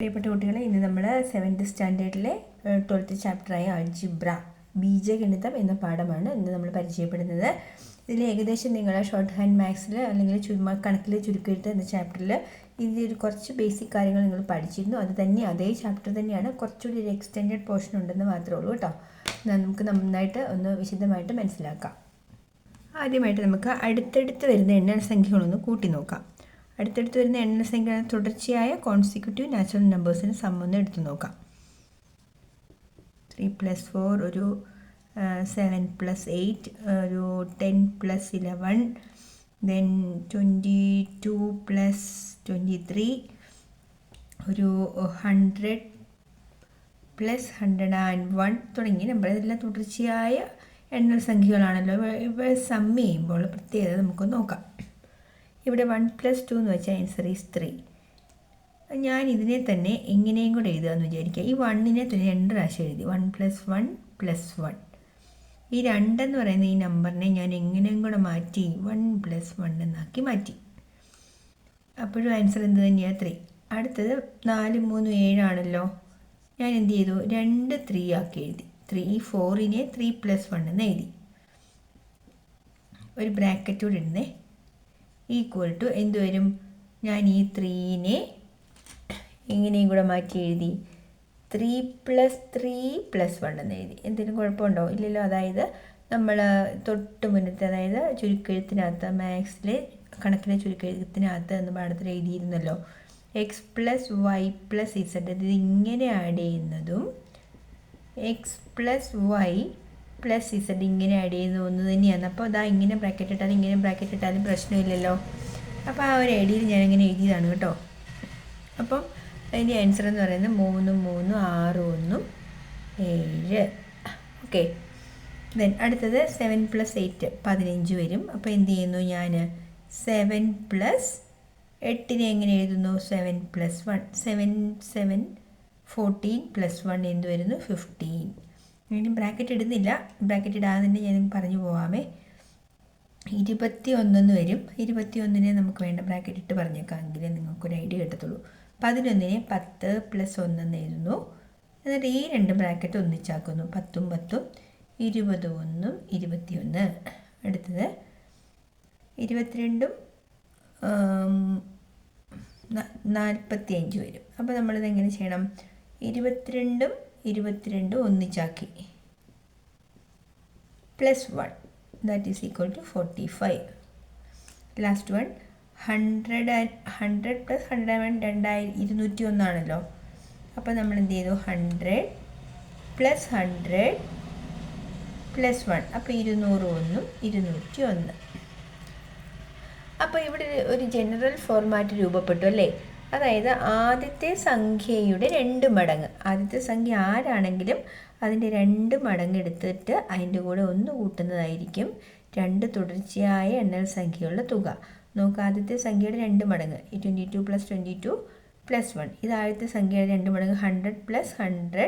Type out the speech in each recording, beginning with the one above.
പ്രിയപ്പെട്ട കുട്ടികളെ, ഇന്ന് നമ്മൾ 7th സ്റ്റാൻഡേർഡിലെ 12th ചാപ്റ്ററായ അൾജിബ്ര ബീജഗണിതം എന്ന പാഠമാണ് ഇന്ന് നമ്മൾ പരിചയപ്പെടുന്നത്. ഇതിൽ ഏകദേശം നിങ്ങൾ ഷോർട്ട് ഹാൻഡ് മാത്സിൽ അല്ലെങ്കിൽ കണക്കിൽ ചുരുക്കെഴുത്ത് എന്ന ചാപ്റ്ററിൽ ഇതിൽ കുറച്ച് ബേസിക് കാര്യങ്ങൾ നിങ്ങൾ പഠിച്ചിരുന്നു. അത് തന്നെ അതേ ചാപ്റ്റർ തന്നെയാണ്, കുറച്ചുകൂടി ഒരു എക്സ്റ്റെൻഡഡ് പോർഷൻ ഉണ്ടെന്ന് മാത്രമേ ഉള്ളൂ കേട്ടോ. നമുക്ക് നന്നായിട്ട് ഒന്ന് വിശദമായിട്ട് മനസ്സിലാക്കാം. ആദ്യമായിട്ട് നമുക്ക് അടുത്തടുത്ത് വരുന്ന എണ്ണസംഖ്യകളൊന്ന് കൂട്ടി നോക്കാം. അടുത്തടുത്ത് വരുന്ന എണ്ണസംഖ്യ തുടർച്ചയായ കോൺസിക്യൂട്ടീവ് നാച്ചുറൽ നമ്പേഴ്സിന് സമ്മൊന്ന് എടുത്തു നോക്കാം. 3 + 4 ഒരു 7 + 8 ഒരു 10 + 11 ദെൻ 22 + 23 ഒരു 100 + 101 തുടങ്ങിയ നമ്പർ. ഇതെല്ലാം തുടർച്ചയായ എണ്ണസംഖ്യകളാണല്ലോ. ഇവ സമ്മ് ചെയ്യുമ്പോൾ പ്രത്യേകത നമുക്ക് നോക്കാം. ഇവിടെ 1 + 2 എന്ന് വെച്ചാൽ ആൻസർ ഈസ് 3. ഞാൻ ഇതിനെ തന്നെ ഇങ്ങനെയും കൂടെ എഴുതുകയെന്ന് വിചാരിക്കുക. ഈ 1നെ തന്നെ 2 പ്രാവശ്യം എഴുതി. 1 + 1 + 1. ഈ 2 എന്ന് പറയുന്ന ഈ നമ്പറിനെ ഞാൻ എങ്ങനെയും കൂടെ മാറ്റി 1 + 1 എന്നാക്കി മാറ്റി. അപ്പോഴും ആൻസർ എന്ത് തന്നെയാണ്? 3. അടുത്തത് 4 3 7 ആണല്ലോ. ഞാൻ എന്ത് ചെയ്തു? 2 3 ആക്കി എഴുതി. 4നെ 3 + 1 എന്ന് എഴുതി. ഒരു ബ്രാക്കറ്റ് കൂടെ ഇടുന്നേ. ഈക്വൽ ടു എന്ത് വരും? ഞാൻ ഈ 3നെ ഇങ്ങനെയും കൂടെ മാറ്റി എഴുതി. 3 + 3 + 1 എന്ന് എഴുതി. എന്തെങ്കിലും കുഴപ്പമുണ്ടോ? ഇല്ലല്ലോ. അതായത് നമ്മൾ തൊട്ട് മുന്നത്തെ, അതായത് ചുരുക്കെഴുത്തിനകത്ത് മാത്സിലെ കണക്കിലെ ചുരുക്കെഴുത്തിനകത്ത് എന്ന് പാഠത്തിൽ എഴുതിയിരുന്നല്ലോ, x + y + z. ഇത് ഇങ്ങനെ ആഡ് ചെയ്യുന്നതും x + y + z ഇങ്ങനെ ആഡ് ചെയ്യുന്ന ഒന്ന് തന്നെയാണ്. അപ്പോൾ അതാ ഇങ്ങനെ ബ്രാക്കറ്റ് ഇട്ടാലും ഇങ്ങനെ ബ്രാക്കറ്റ് ഇട്ടാലും പ്രശ്നമില്ലല്ലോ. അപ്പോൾ ആ ഒരു ഐഡിയയിൽ ഞാനിങ്ങനെ എഴുതിയതാണ് കേട്ടോ. അപ്പം അതിൻ്റെ ആൻസർ എന്ന് പറയുന്നത് 3 3 6 1 7. ഓക്കെ. ദെൻ അടുത്തത് 7 + 8 15 വരും. അപ്പോൾ എന്ത് ചെയ്യുന്നു? ഞാൻ 7 + 8നെ എങ്ങനെ എഴുതുന്നു? 7 + 1. 7 7 14 + 1 എന്ത് വരുന്നു? 15. ഇനി ബ്രാക്കറ്റ് ഇടുന്നില്ല. ബ്രാക്കറ്റ് ഇടാതെ തന്നെ ഞാൻ പറഞ്ഞു പോവാമേ. 21 എന്ന് വരും. 21നെ നമുക്ക് വേണ്ട ബ്രാക്കറ്റ് ഇട്ട് പറഞ്ഞേക്കാം, എങ്കിലേ നിങ്ങൾക്കൊരു ഐഡിയ കിട്ടത്തുള്ളൂ. 11നെ 10 + 1 എന്ന് എഴുതുന്നു. എന്നിട്ട് ഈ 2 ബ്രാക്കറ്റ് ഒന്നിച്ചാക്കുന്നു. 10 10 21 21. അടുത്തത് 22 45 വരും. അപ്പോൾ നമ്മളിത് എങ്ങനെ ചെയ്യണം? 22 22 ഒന്നിച്ചാക്കി +1 that is equal to 45. Last one 100 + 101 201 ആണല്ലോ. അപ്പോൾ നമ്മൾ എന്ത് ചെയ്തു? 100 + 100 + 1. അപ്പോൾ 201 201. അപ്പോൾ ഇവിടെ ഒരു ജനറൽ ഫോർമാറ്റ് രൂപപ്പെട്ടു അല്ലേ. അതായത് ആദ്യത്തെ സംഖ്യയുടെ 2 മടങ്ങ്. ആദ്യത്തെ സംഖ്യ ആരാണെങ്കിലും അതിൻ്റെ 2 മടങ്ങ് എടുത്തിട്ട് അതിൻ്റെ കൂടെ 1 കൂട്ടുന്നതായിരിക്കും 2 തുടർച്ചയായ എണ്ണൽ സംഖ്യകളുടെ തുക. നോക്കുക, ആദ്യത്തെ സംഖ്യയുടെ 2 മടങ്ങ് 22 + 22 + 1. ഇത് ആദ്യത്തെ സംഖ്യയുടെ 2 മടങ്ങ് 100 + 100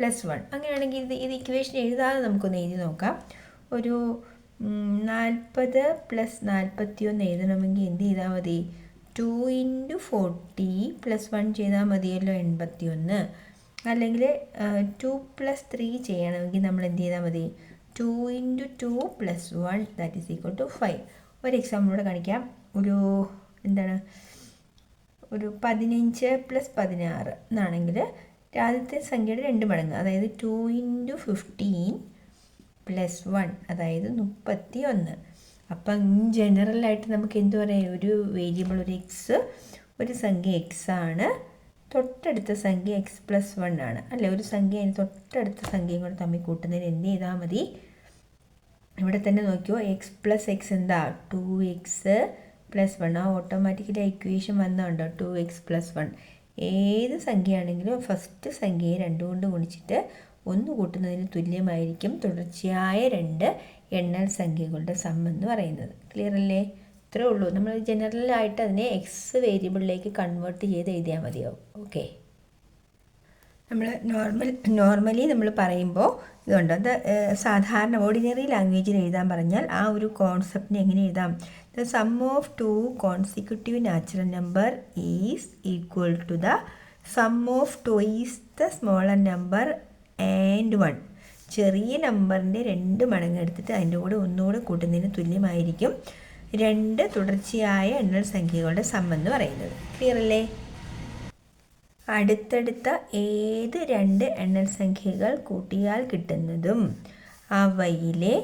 + 1. അങ്ങനെയാണെങ്കിൽ ഇത് ഇക്വേഷൻ എഴുതാതെ നമുക്കൊന്ന് എഴുതി നോക്കാം. ഒരു 40 + 41 എഴുതണമെങ്കിൽ എന്ത് ചെയ്താൽ മതി? 2 × 40 + 1 ചെയ്താൽ മതിയല്ലോ, 81. അല്ലെങ്കിൽ 2 + 3 ചെയ്യണമെങ്കിൽ നമ്മൾ എന്ത് ചെയ്താൽ മതി? 2 × 2 + 1 that is equal to 5. ഒരു എക്സാമ്പിളൂടെ കാണിക്കാം. ഒരു 15 + 16 എന്നാണെങ്കിൽ ആദ്യത്തെ സംഖ്യയുടെ 2 മടങ്ങ്, അതായത് 2 × 15 + 1 അതായത് 31. അപ്പം ജനറലായിട്ട് നമുക്ക് എന്ത് പറയാം? ഒരു വേരിയബിൾ, ഒരു എക്സ്, ഒരു സംഖ്യ എക്സ് ആണ്. തൊട്ടടുത്ത സംഖ്യ x + 1 ആണ് അല്ലേ. ഒരു സംഖ്യ തൊട്ടടുത്ത സംഖ്യയും കൂടെ തമ്മിൽ കൂട്ടുന്നതിന് എന്ത് ചെയ്താൽ മതി? ഇവിടെ തന്നെ നോക്കിയോ, x + x എന്താ? 2x + 1. ആ ഓട്ടോമാറ്റിക്കലി ഇക്വേഷൻ വന്നുണ്ടോ? 2x + 1. ഏത് സംഖ്യയാണെങ്കിലും ഫസ്റ്റ് സംഖ്യയെ 2 കൊണ്ട് ഗുണിച്ചിട്ട് 1 കൂട്ടുന്നതിന് തുല്യമായിരിക്കും തുടർച്ചയായ 2 എണ്ണൽ സംഖ്യകളുടെ സം എന്ന് പറയുന്നത്. ക്ലിയർ അല്ലേ? ഇത്രേ ഉള്ളൂ. നമ്മൾ ജനറലായിട്ട് അതിനെ എക്സ് വേരിയബിളിലേക്ക് കൺവേർട്ട് ചെയ്ത് എഴുതിയാൽ മതിയാവും. ഓക്കെ. നമ്മൾ നോർമലി നമ്മൾ പറയുമ്പോൾ ഇതുണ്ട്, അത് സാധാരണ ഓർഡിനറി ലാംഗ്വേജിൽ എഴുതാൻ പറഞ്ഞാൽ ആ ഒരു കോൺസെപ്റ്റിനെ എങ്ങനെ എഴുതാം? The sum of 2 consecutive natural number is equal to the sum of twice the smaller number and 1. ചെറിയ നമ്പറിൻ്റെ 2 മടങ്ങ് എടുത്തിട്ട് അതിൻ്റെ കൂടെ ഒന്നുകൂടെ കൂട്ടുന്നതിന് തുല്യമായിരിക്കും 2 തുടർച്ചയായ എണ്ണൽ സംഖ്യകളുടെ സം എന്ന് പറയുന്നത്. ക്ലിയർ അല്ലേ? അടുത്തടുത്ത ഏത് 2 എണ്ണൽ സംഖ്യകൾ കൂട്ടിയാൽ കിട്ടുന്നതും അവയിലെ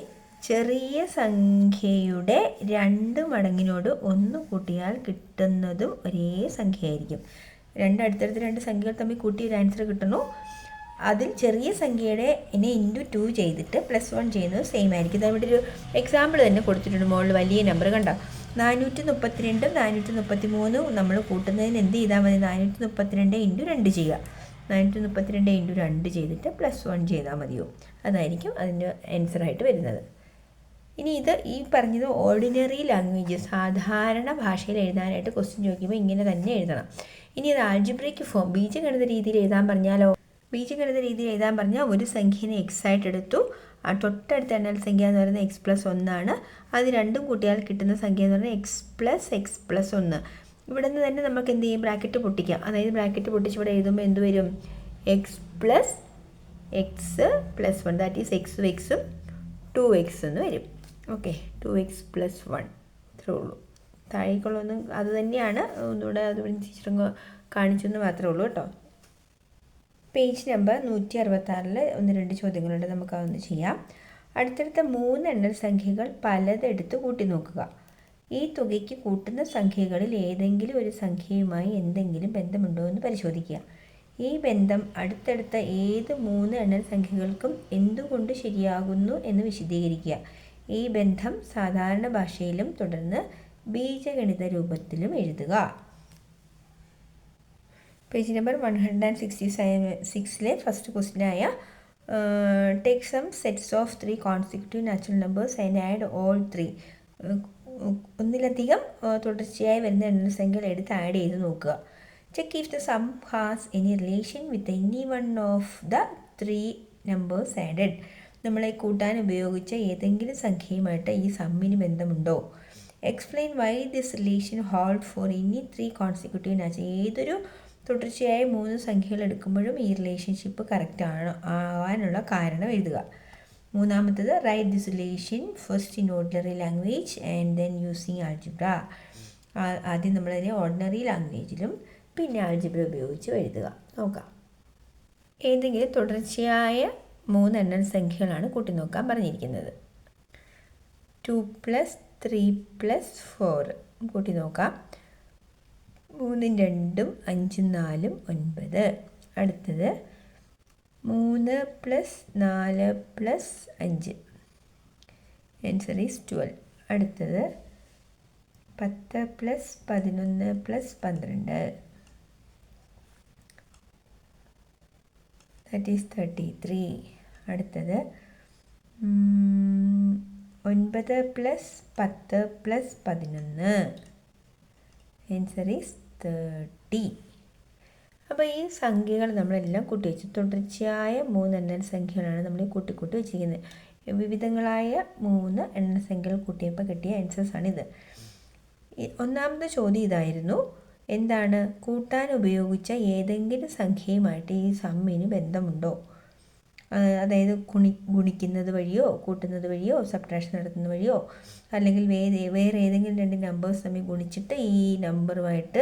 ചെറിയ സംഖ്യയുടെ 2 മടങ്ങിനോട് 1 കൂട്ടിയാൽ കിട്ടുന്നതും ഒരേ സംഖ്യയായിരിക്കും. അടുത്തടുത്ത 2 സംഖ്യകൾ തമ്മിൽ കൂട്ടി ഒരു ആൻസർ കിട്ടുന്നു. അതിൽ ചെറിയ സംഖ്യയുടെ ഇൻറ്റു 2 ചെയ്തിട്ട് +1 ചെയ്യുന്നത് സെയിം ആയിരിക്കും. ഇവിടെ ഒരു എക്സാമ്പിൾ തന്നെ കൊടുത്തിട്ടുണ്ട്. മുകളിൽ വലിയ നമ്പർ കണ്ടോ, 432 433 നമ്മൾ കൂട്ടുന്നതിന് എന്ത് ചെയ്താൽ മതി? 432 × 2 ചെയ്യുക. 432 × 2 ചെയ്തിട്ട് +1 ചെയ്താൽ മതിയോ? അതായിരിക്കും അതിൻ്റെ ആൻസറായിട്ട് വരുന്നത്. ഇനി ഇത് ഈ പറഞ്ഞത് ഓർഡിനറി ലാംഗ്വേജ്, സാധാരണ ഭാഷയിൽ എഴുതാനായിട്ട് ക്വസ്റ്റ്യൻ ചോദിക്കുമ്പോൾ ഇങ്ങനെ തന്നെ എഴുതണം. ഇനി ഇത് ആൾജിബ്രയ്ക്ക് ഫോം, ബീജഗണിത രീതിയിൽ എഴുതാൻ പറഞ്ഞാലോ? ബീജഗണിത രീതിയിൽ എഴുതാൻ പറഞ്ഞാൽ ഒരു സംഖ്യനെ x ആയിട്ട് എടുത്തു. ആ തൊട്ടടുത്ത എണ്ണൽ സംഖ്യ എന്ന് പറയുന്നത് x+1 ആണ്. അത് രണ്ടും കൂട്ടിയാൽ കിട്ടുന്ന സംഖ്യ എന്ന് പറയുന്നത് x+1. ഇവിടെ നിന്ന് തന്നെ നമുക്ക് എന്ത് ചെയ്യും? ബ്രാക്കറ്റ് പൊട്ടിക്കാം. അതായത് ബ്രാക്കറ്റ് പൊട്ടിച്ച് ഇവിടെ എഴുതുമ്പോൾ എന്ത് വരും? x+x+1, ദാറ്റ് ഈസ് x ഉം 2x എന്ന് വരും. ഓക്കെ, 2x+1 ഇത്രേ ഉള്ളൂ. താഴേക്കുള്ളൊന്നും അത് തന്നെയാണ്, ഒന്നുകൂടെ അത് ടീച്ചറും കാണിച്ചെന്ന് മാത്രമേ ഉള്ളൂ കേട്ടോ. പേജ് നമ്പർ 166 1-2 ചോദ്യങ്ങളുണ്ട്, നമുക്ക് അതൊന്ന് ചെയ്യാം. അടുത്തടുത്ത 3 എണ്ണൽ സംഖ്യകൾ പലതെടുത്ത് കൂട്ടി നോക്കുക. ഈ തുകയ്ക്ക് കൂട്ടുന്ന സംഖ്യകളിൽ ഏതെങ്കിലും ഒരു സംഖ്യയുമായി എന്തെങ്കിലും ബന്ധമുണ്ടോ എന്ന് പരിശോധിക്കുക. ഈ ബന്ധം അടുത്തടുത്ത ഏത് 3 എണ്ണൽ സംഖ്യകൾക്കും എന്തുകൊണ്ട് ശരിയാകുന്നു എന്ന് വിശദീകരിക്കുക. ഈ ബന്ധം സാധാരണ ഭാഷയിലും തുടർന്ന് ബീജഗണിത രൂപത്തിലും എഴുതുക. പേജ് നമ്പർ 166 ഫസ്റ്റ് ക്വസ്റ്റ്യനായ take some sets of 3 consecutive natural numbers and add all 3. ഒന്നിലധികം തുടർച്ചയായി വരുന്ന എണ്ണൽ സംഖ്യകൾ എടുത്ത് ആഡ് ചെയ്ത് നോക്കുക. Check if the sum has any relation with any one of the 3 numbers added. നമ്മളെ കൂട്ടാൻ ഉപയോഗിച്ച ഏതെങ്കിലും സംഖ്യയുമായിട്ട് ഈ സമ്മിന് ബന്ധമുണ്ടോ? Explain why this relation hold for any 3 consecutive natural. ഏതൊരു തുടർച്ചയായ 3 സംഖ്യകൾ എടുക്കുമ്പോഴും ഈ റിലേഷൻഷിപ്പ് കറക്റ്റ് ആവാനുള്ള കാരണം എഴുതുക. മൂന്നാമത്തത് write this relation first in ordinary language and then using algebra. ആദ്യം നമ്മളതിനെ ഓർഡിനറി ലാംഗ്വേജിലും പിന്നെ ആൾജിബ്ര ഉപയോഗിച്ച് എഴുതുക. നോക്കാം. ഏതെങ്കിലും തുടർച്ചയായ 3 എണ്ണൽ സംഖ്യകളാണ് കൂട്ടി നോക്കാൻ പറഞ്ഞിരിക്കുന്നത്. 2 + 3 + 4 കൂട്ടി നോക്കാം. 3 × 2 5 × 4 9. അടുത്തത് 3 + 4 + 5, ആൻസർ ഈസ് 12. അടുത്തത് 10 + 11 + 12, ദാറ്റ് ഈസ് 33. അടുത്തത് 9 + 10 + 11, ആൻസർ ഈസ് 30. അപ്പോൾ ഈ സംഖ്യകൾ നമ്മളെല്ലാം കൂട്ടി വെച്ചു. തുടർച്ചയായ 3 എണ്ണൽ സംഖ്യകളാണ് നമ്മൾ കൂട്ടി വെച്ചിരിക്കുന്നത്. വിവിധങ്ങളായ 3 എണ്ണൽ സംഖ്യകൾ കൂട്ടിയപ്പോൾ കിട്ടിയ ആൻസേഴ്സാണിത്. ഒന്നാമത്തെ ചോദ്യം ഇതായിരുന്നു, എന്താണ്? കൂട്ടാൻ ഉപയോഗിച്ച ഏതെങ്കിലും സംഖ്യയുമായിട്ട് ഈ സമ്മിന് ബന്ധമുണ്ടോ? അതായത് ഗുണിക്കുന്നത് വഴിയോ കൂട്ടുന്നത് വഴിയോ സബ്ട്രാക്ഷൻ നടത്തുന്നത് വഴിയോ അല്ലെങ്കിൽ വേറെ ഏതെങ്കിലും 2 നമ്പേഴ്സ് തമ്മിൽ ഗുണിച്ചിട്ട് ഈ നമ്പറുമായിട്ട്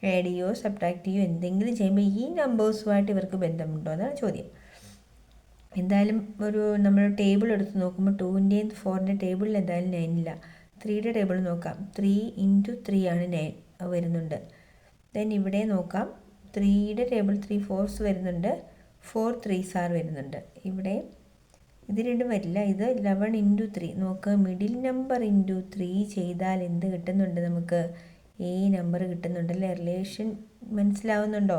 ആഡ് ചെയ്യോ സബ്ട്രാക്ട് ചെയ്യോ എന്തെങ്കിലും ചെയ്യുമ്പോൾ ഈ നമ്പേഴ്സുമായിട്ട് ഇവർക്ക് ബന്ധമുണ്ടോ എന്നാണ് ചോദ്യം. എന്തായാലും നമ്മൾ ടേബിൾ എടുത്ത് നോക്കുമ്പോൾ 2-ൻ്റെയും 4-ൻ്റെ ടേബിളിൽ എന്തായാലും 9 ഇല്ല. 3-യുടെ ടേബിൾ നോക്കാം. 3 × 3 ആണ് 9 വരുന്നുണ്ട്. ദെൻ ഇവിടെ നോക്കാം, 3-യുടെ ടേബിൾ 3 4s വരുന്നുണ്ട്, 4 3s വരുന്നുണ്ട്. ഇവിടെ ഇത് രണ്ടും വരില്ല. ഇത് 11 × 3 നോക്ക്. മിഡിൽ നമ്പർ × 3 ചെയ്താൽ എന്ത് കിട്ടുന്നുണ്ട്? നമുക്ക് ഈ നമ്പർ കിട്ടുന്നുണ്ടല്ലേ. റിലേഷൻ മനസ്സിലാവുന്നുണ്ടോ?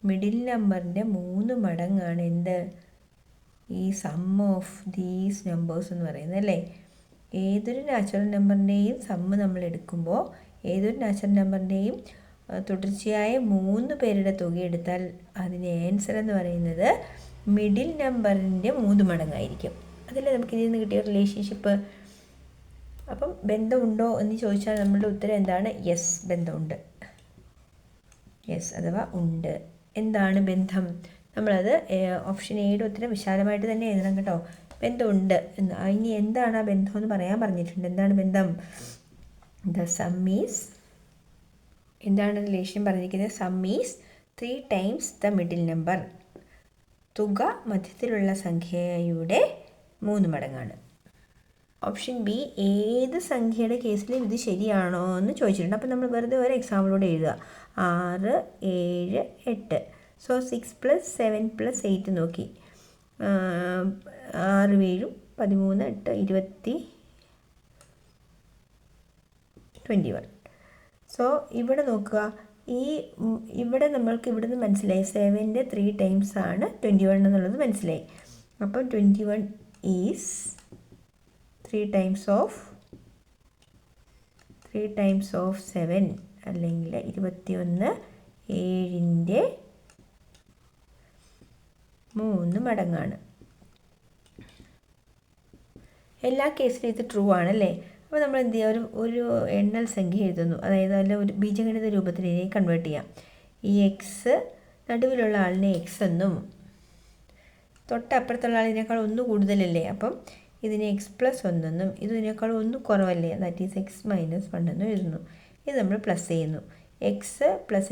മിഡിൽ നമ്പറിൻ്റെ 3 മടങ്ങാണ് എന്ത്? ഈ സം ഓഫ് ദീസ് നമ്പേഴ്സ് എന്ന് പറയുന്നത് അല്ലേ. ഏതൊരു നാച്ചുറൽ നമ്പറിൻ്റെയും സമ്മ് നമ്മൾ എടുക്കുമ്പോൾ ഏതൊരു നാച്ചുറൽ നമ്പറിൻ്റെയും തുടർച്ചയായ 3 പേരുടെ തുക എടുത്താൽ അതിന് ആൻസർ എന്ന് പറയുന്നത് മിഡിൽ നമ്പറിൻ്റെ 3 മടങ്ങായിരിക്കും. അതല്ലേ നമുക്ക് ഇതിൽ നിന്ന് കിട്ടിയ റിലേഷൻഷിപ്പ്. അപ്പം ബന്ധമുണ്ടോ എന്ന് ചോദിച്ചാൽ നമ്മളുടെ ഉത്തരം എന്താണ്? യെസ്, ബന്ധമുണ്ട്. യെസ് അഥവാ ഉണ്ട് എന്താണ് ബന്ധം? നമ്മളത് ഓപ്ഷൻ എയുടെ ഉത്തരം വിശാലമായിട്ട് തന്നെ എഴുതണം കേട്ടോ. ബന്ധമുണ്ട് എന്ന്. ഇനി എന്താണ് ആ ബന്ധം എന്ന് പറയാൻ പറഞ്ഞിട്ടുണ്ട്. എന്താണ് ബന്ധം? ദ സം ഈസ്, എന്താണ് റിലേഷൻ പറഞ്ഞിരിക്കുന്നത്? Some is 3 times the middle number. തുക മധ്യത്തിലുള്ള സംഖ്യയുടെ 3 മടങ്ങാണ്. ഓപ്ഷൻ ബി, ഏത് സംഖ്യയുടെ കേസിലും ഇത് ശരിയാണോ എന്ന് ചോദിച്ചിട്ടുണ്ട്. അപ്പോൾ നമ്മൾ വെറുതെ ഒരു എക്സാമ്പിളോടെ എഴുതുക. 6, 7, 8. സോ 6 + 7 + 8 നോക്കി. 6, 7, 13, 8, 21. സോ ഇവിടെ നോക്കുക, ഇവിടെ നമ്മൾക്ക് ഇവിടുന്ന് മനസ്സിലായി 7ൻ്റെ 3 ടൈംസ് ആണ് 21 എന്നുള്ളത് മനസ്സിലായി. അപ്പം 21 ഈസ് 3 ടൈംസ് ഓഫ് 7, അല്ലെങ്കിൽ 21 7ൻ്റെ 3 മടങ്ങാണ്. എല്ലാ കേസിലും ഇത് ട്രൂ ആണല്ലേ. അപ്പോൾ നമ്മൾ എന്ത് ചെയ്യുക, ഒരു എണ്ണൽ സംഖ്യ എഴുതുന്നു, അതായത് അല്ല ഒരു ബീജഗണിത രൂപത്തിലേക്ക് കൺവേർട്ട് ചെയ്യാം. ഈ എക്സ്, നടുവിലുള്ള ആളിനെ എക്സ് എന്നും തൊട്ടപ്പുറത്തുള്ള ആളിനേക്കാൾ 1 കൂടുതലല്ലേ, അപ്പം ഇതിനെ x+1 എന്നും ഇതിനേക്കാൾ 1 കുറവല്ലേ, ദാറ്റ് ഈസ് x-1 എന്നും എഴുതുന്നു. ഇത് നമ്മൾ പ്ലസ് ചെയ്യുന്നു. എക്സ് പ്ലസ്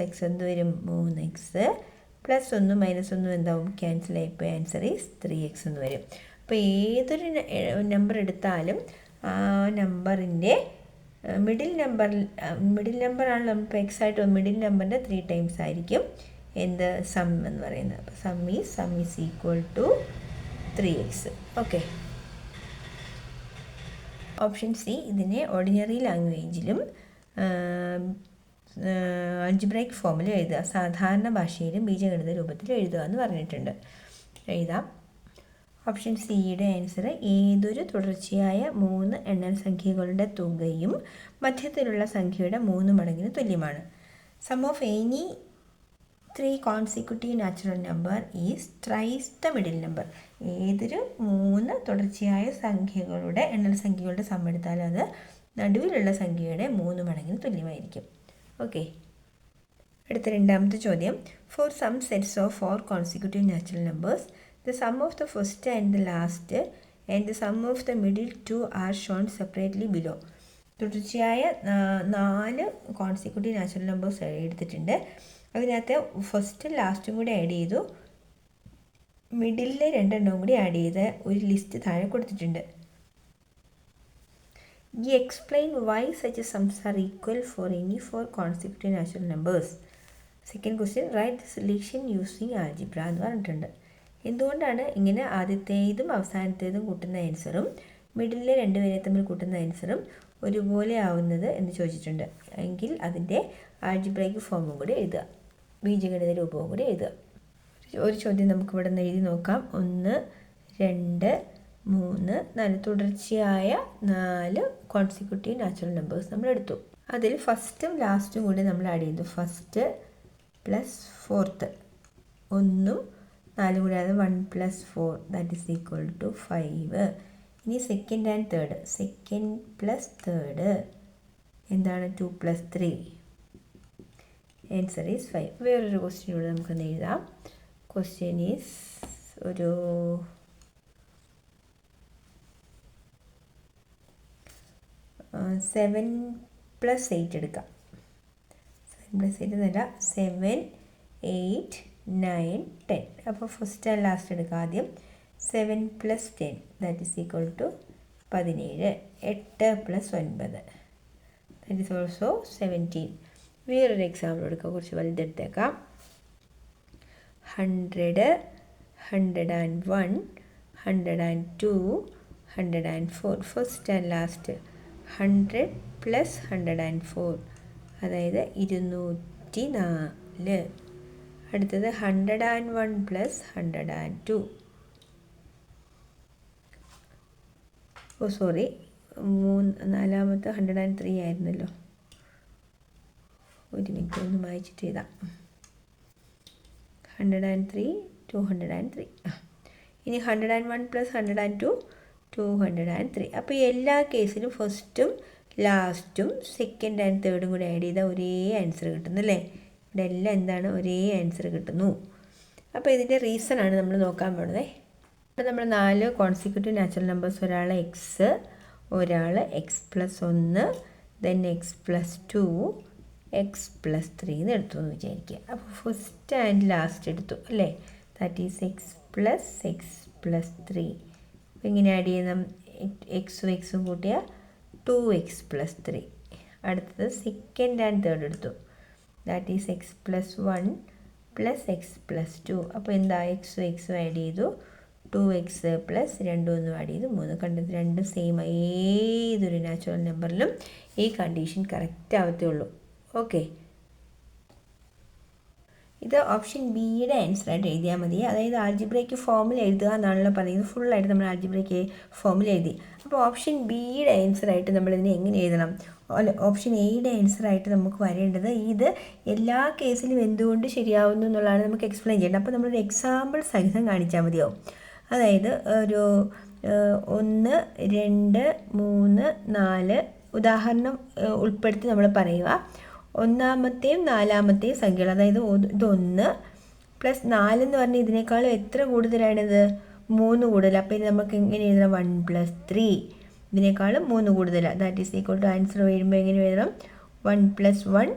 എക്സ് എന്ത് വരും? 3x +1 -1 എന്താവും? ക്യാൻസലായിപ്പോൾ ആൻസർ ഈസ് 3x എന്ന് വരും. അപ്പോൾ ഏതൊരു നമ്പർ എടുത്താലും ആ നമ്പറിൻ്റെ മിഡിൽ നമ്പറാണ് നമ്മളിപ്പോൾ എക്സ് ആയിട്ട് മിഡിൽ നമ്പറിൻ്റെ 3 ടൈംസ് ആയിരിക്കും എന്ത്? സം എന്ന് പറയുന്നത്. അപ്പോൾ sum is equal to 3x. Okay. Option C, ഇതിനെ ഓർഡിനറി ലാംഗ്വേജിലും അൾജിബ്രൈക് ഫോമിൽ എഴുതുക, സാധാരണ ഭാഷയിലും ബീജഗണിത രൂപത്തിൽ എഴുതുക എന്ന് പറഞ്ഞിട്ടുണ്ട്. എഴുതാം. ഓപ്ഷൻ സിയുടെ ആൻസർ, ഏതൊരു തുടർച്ചയായ 3 എണ്ണൽ സംഖ്യകളുടെ തുകയും മധ്യത്തിലുള്ള സംഖ്യയുടെ 3 മടങ്ങിന് തുല്യമാണ്. Sum of any 3 consecutive natural number is thrice the middle number. ഏതൊരു 3 തുടർച്ചയായ സംഖ്യകളുടെ എണ്ണൽ സംഖ്യകളുടെ സം എടുത്താലും അത് നടുവിലുള്ള സംഖ്യയുടെ 3 മടങ്ങിന് തുല്യമായിരിക്കും. ഓക്കെ. അടുത്ത രണ്ടാമത്തെ ചോദ്യം. For some sets of 4 consecutive natural numbers, the sum of the first and the last and the sum of the middle two are shown separately below. തുടർച്ചയായ 4 കോൺസിക്യൂട്ടീവ് നാച്ചുറൽ നമ്പേഴ്സ് എടുത്തിട്ടുണ്ട്. അതിനകത്ത് ഫസ്റ്റും ലാസ്റ്റും കൂടി ആഡ് ചെയ്തു, മിഡിലിലെ 2 എണ്ണവും കൂടി ആഡ് ചെയ്ത് ഒരു list താഴെ കൊടുത്തിട്ടുണ്ട്. Explain Y such sums are equal for any 4 consecutive natural numbers. Second question, write the solution using algebra എന്ന് പറഞ്ഞിട്ടുണ്ട്. എന്തുകൊണ്ടാണ് ഇങ്ങനെ ആദ്യത്തേതും അവസാനത്തേതും കൂട്ടുന്ന ആൻസറും മിഡിലിലെ 2 പേരെ തമ്മിൽ കൂട്ടുന്ന ആൻസറും ഒരുപോലെ ആവുന്നത് എന്ന് ചോദിച്ചിട്ടുണ്ട്. എങ്കിൽ അതിൻ്റെ ആൾജിബ്രൈക്ക് ഫോമും കൂടി എഴുതുക, ബീജഗണിത രൂപവും കൂടി എഴുതുക. ഒരു ചോദ്യം നമുക്കിവിടെ നിന്ന് എഴുതി നോക്കാം. 1, 2, 3, 4 തുടർച്ചയായ 4 കോൺസിക്യൂട്ടീവ് നാച്ചുറൽ നമ്പേഴ്സ് നമ്മൾ എടുത്തു. അതിൽ ഫസ്റ്റും ലാസ്റ്റും കൂടി നമ്മൾ ആഡ് ചെയ്തു. ഫസ്റ്റ് പ്ലസ് ഫോർത്ത്, 1ഉം 4 കൂടാതെ 1 + 4 ദാറ്റ് ഈസ് ഈക്വൽ ടു 5. ഇനി second and third, second plus third എന്താണ്? 2 + 3. Answer is 5. വേറൊരു ക്വസ്റ്റ്യനൂടെ നമുക്കൊന്ന് എഴുതാം. ക്വസ്റ്റ്യൻ ഈസ് ഒരു 7 + 8 എടുക്കാം. 7 + 8 എന്നല്ല, 7, 8, 9, 10. അപ്പോൾ ഫസ്റ്റ് ആൻഡ് ലാസ്റ്റ് എടുക്കാം. ആദ്യം 7 + 10 that is equal to 17. 8 + 9 that is also 17. വേറൊരു എക്സാമ്പിൾ എടുക്കാം, കുറച്ച് വലുതെടുത്തേക്കാം. 100, 101, 102, 104. ഫസ്റ്റ് ആൻഡ് ലാസ്റ്റ് 100 + 104 അതായത് 204. അടുത്തത് 101 + 102. സോറി, നാലാമത്തെ 103 ആയിരുന്നല്ലോ. ഒരു മിനിറ്റ് ഒന്ന് വായിച്ചിട്ട് എഴുതാം. 103, 203. ഇനി 101 + 102, 203. അപ്പോൾ എല്ലാ കേസിലും ഫസ്റ്റും ലാസ്റ്റും സെക്കൻഡ് ആൻഡ് തേർഡും കൂടി ആഡ് ചെയ്താൽ ഒരേ ആൻസർ കിട്ടുന്നല്ലേ. ഇവിടെ എല്ലാം എന്താണ് ഒരേ ആൻസർ കിട്ടുന്നു. അപ്പോൾ ഇതിൻ്റെ റീസണാണ് നമ്മൾ നോക്കാൻ പോകുന്നത്. ഇവിടെ നമ്മൾ 4 കോൺസിക്യൂട്ടീവ് നാച്ചുറൽ നമ്പേഴ്സ്, ഒരാൾ എക്സ്, ഒരാൾ x+1, ദെൻ x+2, x+3 എന്ന് എടുത്തു എന്ന് വിചാരിക്കുക. അപ്പോൾ ഫസ്റ്റ് ആൻഡ് ലാസ്റ്റ് എടുത്തു അല്ലേ, ദാറ്റ് ഈസ് x+3. അപ്പോൾ ഇങ്ങനെ ആഡ് ചെയ്യുന്ന എക്സും കൂട്ടിയ 2x+3. അടുത്തത് സെക്കൻഡ് ആൻഡ് തേർഡ് എടുത്തു, ദാറ്റ് ഈസ് x+1 + x+2. അപ്പോൾ എന്താ എക്സും ആഡ് ചെയ്തു, 2x + 2 ആഡ് ചെയ്തു 3. കണ്ടത് രണ്ടും സെയിം. ഏതൊരു നാച്ചുറൽ നമ്പറിലും ഈ കണ്ടീഷൻ കറക്റ്റ് ആവത്തേ ഉള്ളൂ. ഓക്കെ, ഇത് ഓപ്ഷൻ ബിയുടെ ആൻസറായിട്ട് എഴുതിയാൽ മതി. അതായത് ആൾജിബ്രയ്ക്ക് ഫോമിൽ എഴുതുക എന്നാണല്ലോ പറയുന്നത്. ഫുള്ളായിട്ട് നമ്മൾ ആൾജിബ്രയ്ക്ക് ഫോമിൽ എഴുതി. അപ്പോൾ ഓപ്ഷൻ ബിയുടെ ആൻസറായിട്ട് നമ്മളിതിനെ എങ്ങനെ എഴുതണം? ഓപ്ഷൻ എയുടെ ആൻസറായിട്ട് നമുക്ക് വരേണ്ടത് ഇത് എല്ലാ കേസിലും എന്തുകൊണ്ട് ശരിയാവുന്നു എന്നുള്ളതാണ് നമുക്ക് എക്സ്പ്ലെയിൻ ചെയ്യേണ്ടത്. അപ്പോൾ നമ്മളൊരു എക്സാമ്പിൾ സഹിതം കാണിച്ചാൽ മതിയാവും. അതായത് ഒരു 1, 2, 3, 4 ഉദാഹരണം ഉൾപ്പെടുത്തി നമ്മൾ പറയുക. ഒന്നാമത്തെയും നാലാമത്തെയും സംഖ്യകൾ, അതായത് ഇത് 1 + 4 എന്ന് പറഞ്ഞാൽ ഇതിനേക്കാളും എത്ര കൂടുതലാണിത്? 3 കൂടുതൽ. അപ്പോൾ ഇത് നമുക്ക് എങ്ങനെ എഴുതണം? 1 + 3, ഇതിനേക്കാളും 3 കൂടുതലാണ്. That is equal to answer വരുമ്പോൾ എങ്ങനെ എഴുതണം? 1 + 1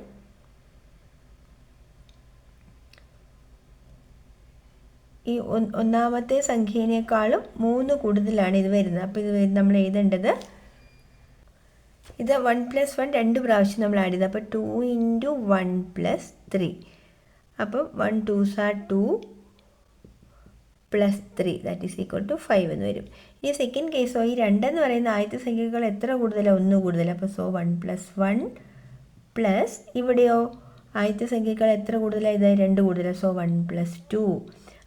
ഈ ഒന്നാമത്തെ സംഖ്യേനേക്കാളും 3 കൂടുതലാണ് ഇത് വരുന്നത്. അപ്പോൾ ഇത് നമ്മൾ എഴുതേണ്ടത്, ഇത് 1 + 1 2 പ്രാവശ്യം നമ്മൾ ആഡ് ചെയ്ത്, അപ്പോൾ 2 × 1 + 3. അപ്പം 1 2s are 2 + 3 that is equal to 5 എന്ന് വരും. ഈ സെക്കൻഡ് കേസോ ഈ 2 എന്ന് പറയുന്ന ആദ്യത്തെ സംഖ്യകൾ എത്ര കൂടുതലാണ്? 1 കൂടുതൽ. അപ്പോൾ 1 + 1 പ്ലസ് ഇവിടെയോ ആദ്യത്തെ സംഖ്യകൾ എത്ര കൂടുതലാണ്? ഇത് 2 കൂടുതലാണ്. 1 + 2.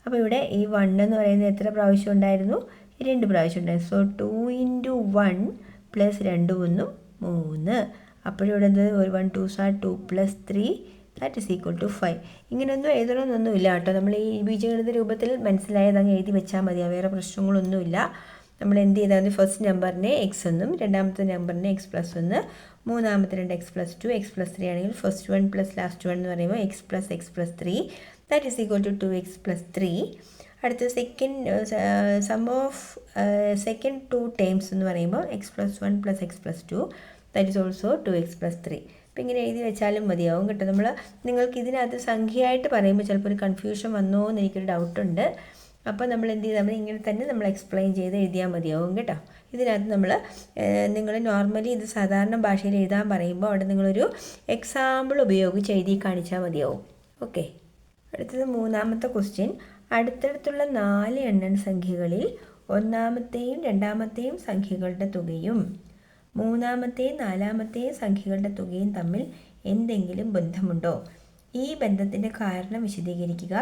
അപ്പോൾ ഇവിടെ ഈ 1 എന്ന് പറയുന്നത് എത്ര പ്രാവശ്യം ഉണ്ടായിരുന്നു? 2 പ്രാവശ്യം ഉണ്ടായിരുന്നു. 2 × 1 + 2 1 3. അപ്പോഴിവിടെ എന്ത്? 1 2s are 2 + 3 that is equal to 5. ഇങ്ങനെയൊന്നും എഴുതണമെന്നൊന്നുമില്ല കേട്ടോ. നമ്മൾ ഈ ബീജഗണിത രൂപത്തിൽ മനസ്സിലായത് അങ്ങ് എഴുതി വെച്ചാൽ മതി. വേറെ പ്രശ്നങ്ങളൊന്നുമില്ല. നമ്മൾ എന്ത് ചെയ്താൽ മതി? ഫസ്റ്റ് നമ്പറിനെ x എന്നും രണ്ടാമത്തെ നമ്പറിനെ x+1, മൂന്നാമത്തെ 2 x+2, x+3 ആണെങ്കിൽ ഫസ്റ്റ് 1 + ലാസ്റ്റ് 1 എന്ന് പറയുമ്പോൾ x + x+3 that is equal to 2x + 3. അടുത്ത സം ഓഫ് സെക്കൻഡ് 2 ടേംസ് എന്ന് പറയുമ്പോൾ x+1 + x+2 that is also 2x + 3. അപ്പോൾ ഇങ്ങനെ എഴുതി വെച്ചാലും മതിയാവും കേട്ടോ. നിങ്ങൾക്ക് ഇതിനകത്ത് സംഖ്യയായിട്ട് പറയുമ്പോൾ ചിലപ്പോൾ ഒരു കൺഫ്യൂഷൻ വന്നോ എന്ന് എനിക്കൊരു ഡൗട്ടുണ്ട്. അപ്പോൾ നമ്മൾ എന്ത് ചെയ്താൽ മതി? ഇങ്ങനെ തന്നെ നമ്മൾ എക്സ്പ്ലെയിൻ ചെയ്ത് എഴുതിയാൽ മതിയാവും കേട്ടോ. ഇതിനകത്ത് നിങ്ങൾ നോർമലി ഇത് സാധാരണ ഭാഷയിൽ എഴുതാൻ പറയുമ്പോൾ അവിടെ നിങ്ങളൊരു എക്സാമ്പിൾ ഉപയോഗിച്ച് എഴുതി കാണിച്ചാൽ മതിയാവും. ഓക്കെ, അടുത്തത് മൂന്നാമത്തെ ക്വസ്റ്റ്യൻ. അടുത്തടുത്തുള്ള 4 എണ്ണ സംഖ്യകളിൽ ഒന്നാമത്തെയും രണ്ടാമത്തെയും സംഖ്യകളുടെ തുകയും മൂന്നാമത്തെയും നാലാമത്തെയും സംഖ്യകളുടെ തുകയും തമ്മിൽ എന്തെങ്കിലും ബന്ധമുണ്ടോ? ഈ ബന്ധത്തിൻ്റെ കാരണം വിശദീകരിക്കുക.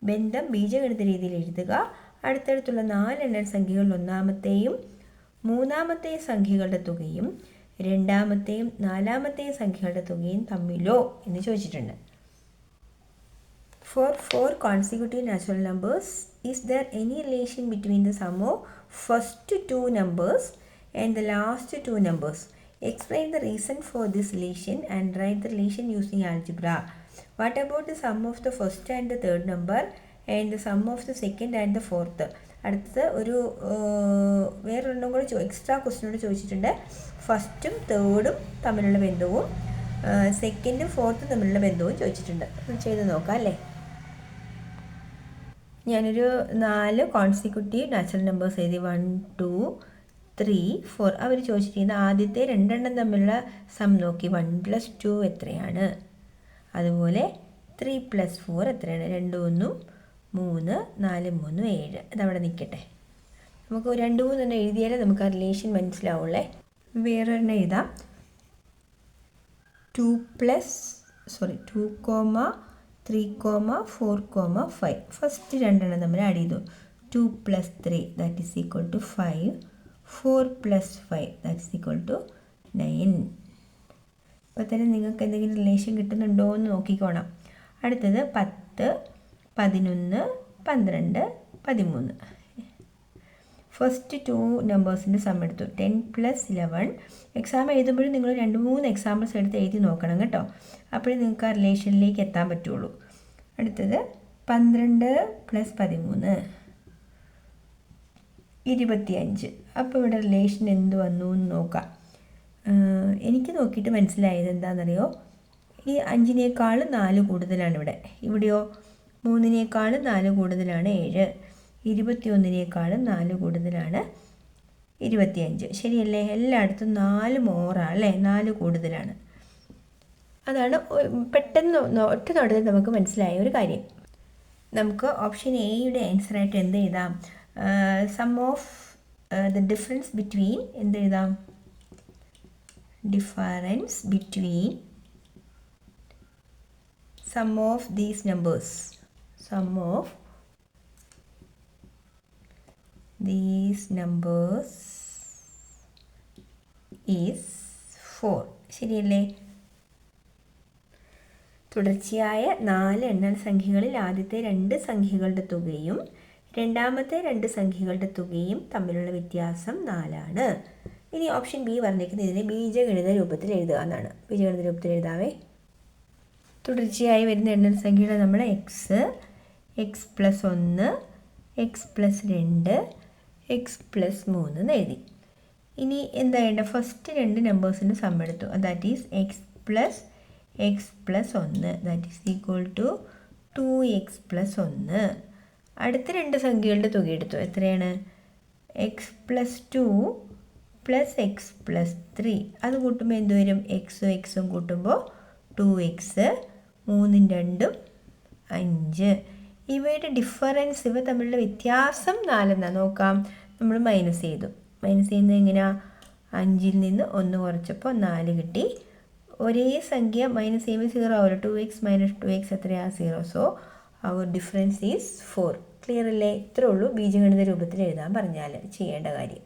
ബന്ധം ബീജഗണിത രീതിയിൽ എഴുതുക. അടുത്തടുത്തുള്ള 4 എണ്ണ സംഖ്യകളിൽ ഒന്നാമത്തെയും മൂന്നാമത്തെയും സംഖ്യകളുടെ തുകയും രണ്ടാമത്തെയും നാലാമത്തെയും സംഖ്യകളുടെ തുകയും തമ്മിലോ എന്ന് ചോദിച്ചിട്ടുണ്ട്. For 4 consecutive natural numbers, is there any relation between the sum of first 2 numbers and the last 2 numbers? Explain the reason for this relation and write the relation using algebra. What about the sum of the first and the third number and the sum of the second and the fourth? അടുത്തത് ഒരു വേറൊരെണ്ണം കൂടെ extra ക്വസ്റ്റ്യനോട് ചോദിച്ചിട്ടുണ്ട്. ഫസ്റ്റും തേർഡും തമ്മിലുള്ള ബന്ധവും സെക്കൻഡും ഫോർത്തും തമ്മിലുള്ള ബന്ധവും ചോദിച്ചിട്ടുണ്ട്. ചെയ്ത് നോക്കാം അല്ലേ. ഞാനൊരു 4 കോൺസിക്യൂട്ടീവ് നാച്ചുറൽ നമ്പേഴ്സ് എഴുതി. 1 2 3 4. അവർ ചോദിച്ചിരിക്കുന്ന ആദ്യത്തെ 2 എണ്ണം തമ്മിലുള്ള സം നോക്കി. 1 + 2 എത്രയാണ്? അതുപോലെ 3 + 4 എത്രയാണ്? 2 1 3 4 3 7. അതവിടെ നിൽക്കട്ടെ. നമുക്ക് 2 3 തന്നെ എഴുതിയാലേ നമുക്ക് ആ റിലേഷൻ മനസ്സിലാവുള്ളേ. വേറൊരെണ്ണം എഴുതാം. 2, 3, 4, 5. ഫസ്റ്റ് 2 എണ്ണം നമ്മൾ ആഡ് ചെയ്തു. 2 + 3 that is equal to 5. 4 + 5 that is equal to 9. അപ്പോൾ തന്നെ നിങ്ങൾക്ക് എന്തെങ്കിലും റിലേഷൻ കിട്ടുന്നുണ്ടോ എന്ന് നോക്കിക്കോണം. അടുത്തത് 10, 11, 12, 13. ഫസ്റ്റ് 2 നമ്പേഴ്സിൻ്റെ സം എടുത്തു. 10 + 11. എക്സാം എഴുതുമ്പോഴും നിങ്ങൾ 2-3 എക്സാമ്പിൾസ് എടുത്ത് എഴുതി നോക്കണം കേട്ടോ. അപ്പോഴേ നിങ്ങൾക്ക് ആ റിലേഷനിലേക്ക് എത്താൻ പറ്റുള്ളൂ. അടുത്തത് 12 + 13 25. അപ്പോൾ ഇവിടെ റിലേഷൻ എന്ത് വന്നു എന്ന് നോക്കാം. എനിക്ക് നോക്കിയിട്ട് മനസ്സിലായത് എന്താണെന്നറിയോ, ഈ 5നേക്കാൾ 4 കൂടുതലാണ് ഇവിടെ. ഇവിടെയോ 3നേക്കാൾ 4 കൂടുതലാണ് 7. 21നേക്കാളും 4 കൂടുതലാണ് 25. ശരിയല്ലേ? എല്ലായിടത്തും 4 മോറാണ് അല്ലേ, 4 കൂടുതലാണ്. അതാണ് പെട്ടെന്ന് ഒറ്റ നോട്ടത്തിൽ നമുക്ക് മനസ്സിലായ ഒരു കാര്യം. നമുക്ക് ഓപ്ഷൻ എയുടെ ആൻസറായിട്ട് എന്ത് എഴുതാം? Sum of the difference between എന്ത് എഴുതാം? Difference between sum of these numbers. Sum of these numbers is 4. ശരിയല്ലേ? തുടർച്ചയായ 4 എണ്ണൽ സംഖ്യകളിൽ ആദ്യത്തെ 2 സംഖ്യകളുടെ തുകയും രണ്ടാമത്തെ 2 സംഖ്യകളുടെ തുകയും തമ്മിലുള്ള വ്യത്യാസം 4 ആണ്. ഇനി ഓപ്ഷൻ ബി പറഞ്ഞിരിക്കുന്നത് ഇതിനെ ബീജഗണിത രൂപത്തിൽ എഴുതുക എന്നാണ്. ബീജഗണിത രൂപത്തിൽ എഴുതാവേ. തുടർച്ചയായി വരുന്ന എണ്ണൽ സംഖ്യയുടെ നമ്മൾ x, x plus 1, x plus 2, x plus 3 എന്ന് എഴുതി. ഇനി എന്താ വേണ്ടത്? ഫസ്റ്റ് 2 നമ്പേഴ്സിൻ്റെ സം എടുത്തു. That is x plus 1 that is equal to 2x + 1. അടുത്ത 2 സംഖ്യകളുടെ തുക എടുത്തു. എത്രയാണ്? X plus 2 + x plus 3. അത് കൂട്ടുമ്പോൾ എന്ത് വരും? എക്സും എക്സും കൂട്ടുമ്പോൾ 2x, 3 2 5. ഇവയുടെ ഡിഫറൻസ്, ഇവ തമ്മിലുള്ള വ്യത്യാസം 4 എന്നാണ്. നോക്കാം, നമ്മൾ മൈനസ് ചെയ്തു. മൈനസ് ചെയ്യുന്നത് എങ്ങനെയാണ്? 5ൽ നിന്ന് 1 കുറച്ചപ്പോൾ 4 കിട്ടി. ഒരേ സംഖ്യ മൈനസ് ചെയ്യുമ്പോൾ 0 ആവില്ല. 2x - 2x എത്രയാണ്? 0. So our difference is 4. Clear അല്ലേ? ഇത്രേ ഉള്ളൂ ബീജഗണിത രൂപത്തിൽ എഴുതാൻ പറഞ്ഞാൽ ചെയ്യേണ്ട കാര്യം.